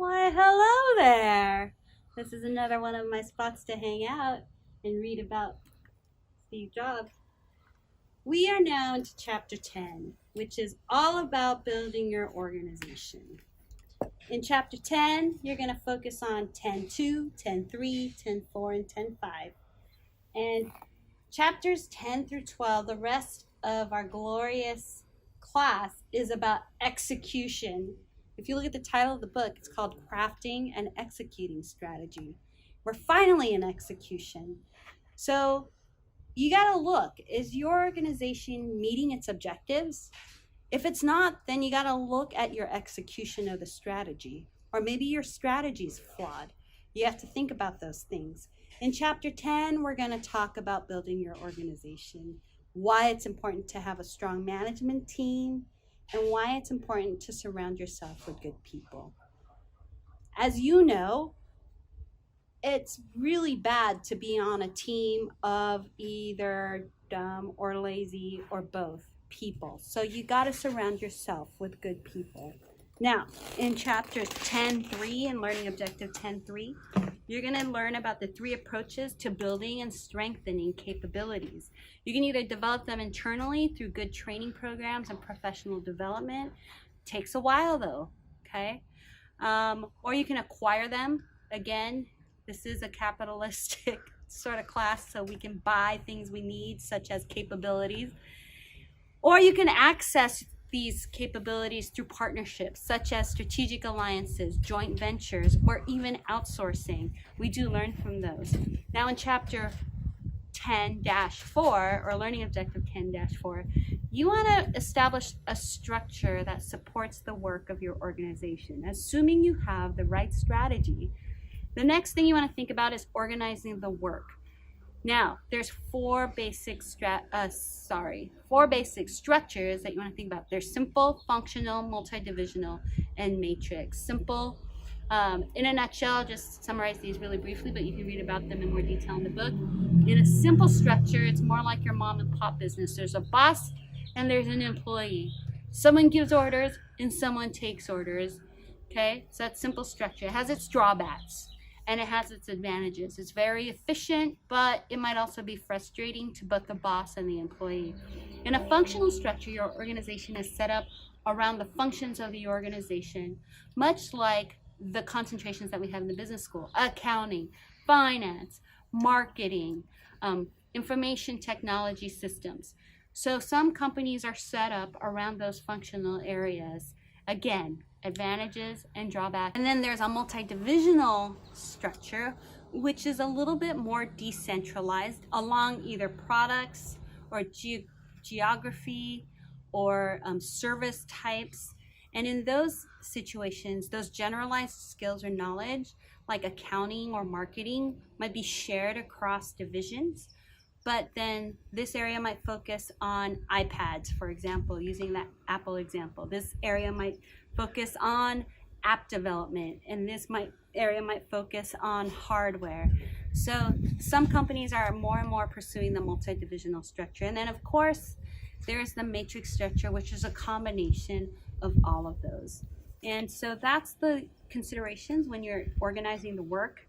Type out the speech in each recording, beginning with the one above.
Why, hello there. This is another one of my spots to hang out and read about Steve Jobs. We are now into chapter 10, which is all about building your organization. In chapter 10, you're going to focus on 10.2, 10.3, 10.4, and 10.5. And chapters 10 through 12, the rest of our glorious class is about execution. If you look at the title of the book, it's called Crafting and Executing Strategy. We're finally in execution. So you got to look, is your organization meeting its objectives? If it's not, then you got to look at your execution of the strategy. Or maybe your strategy is flawed. You have to think about those things. In chapter 10, we're going to talk about building your organization, why it's important to have a strong management team, and why it's important to surround yourself with good people. As you know, it's really bad to be on a team of either dumb or lazy or both people. So you got to surround yourself with good people. Now, in chapter 10.3 and learning objective 10.3, you're going to learn about the 3 approaches to building and strengthening capabilities. You can either develop them internally through good training programs and professional development. Takes a while though, okay? Or you can acquire them. Again, this is a capitalistic sort of class, so we can buy things we need, such as capabilities. Or you can access these capabilities through partnerships, such as strategic alliances, joint ventures, or even outsourcing. We do learn from those. Now in chapter 10-4, or learning objective 10-4, you want to establish a structure that supports the work of your organization. Assuming you have the right strategy, the next thing you want to think about is organizing the work. Now, there's 4 basic structures that you want to think about. There's simple, functional, multidivisional, and matrix. Simple, in a nutshell, I'll just summarize these really briefly, but you can read about them in more detail in the book. In a simple structure, it's more like your mom and pop business. There's a boss and there's an employee. Someone gives orders and someone takes orders. Okay, so that's simple structure. It has its drawbacks and it has its advantages. It's very efficient, but it might also be frustrating to both the boss and the employee. In a functional structure, your organization is set up around the functions of the organization, much like the concentrations that we have in the business school: accounting, finance, marketing, information technology systems. So some companies are set up around those functional areas. Again, advantages and drawbacks. And then there's a multi-divisional structure, which is a little bit more decentralized along either products or geography or service types. And in those situations, those generalized skills or knowledge, like accounting or marketing, might be shared across divisions. But then this area might focus on iPads, for example, using that Apple example. This area might focus on app development, and this area might focus on hardware. So some companies are more and more pursuing the multi-divisional structure. And then of course, there's the matrix structure, which is a combination of all of those. And so that's the considerations when you're organizing the work.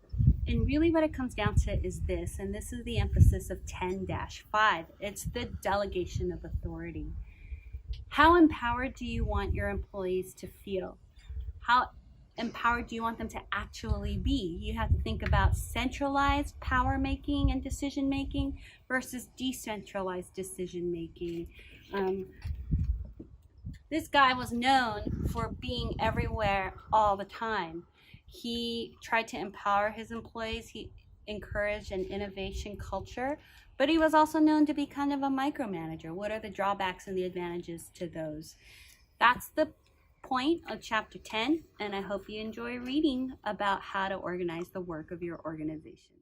And really what it comes down to is this, and this is the emphasis of 10-5. It's the delegation of authority. How empowered do you want your employees to feel? How empowered do you want them to actually be? You have to think about centralized power making and decision making versus decentralized decision making. This guy was known for being everywhere all the time. He tried to empower his employees. He encouraged an innovation culture, but he was also known to be kind of a micromanager. What are the drawbacks and the advantages to those? That's the point of chapter 10, and I hope you enjoy reading about how to organize the work of your organization.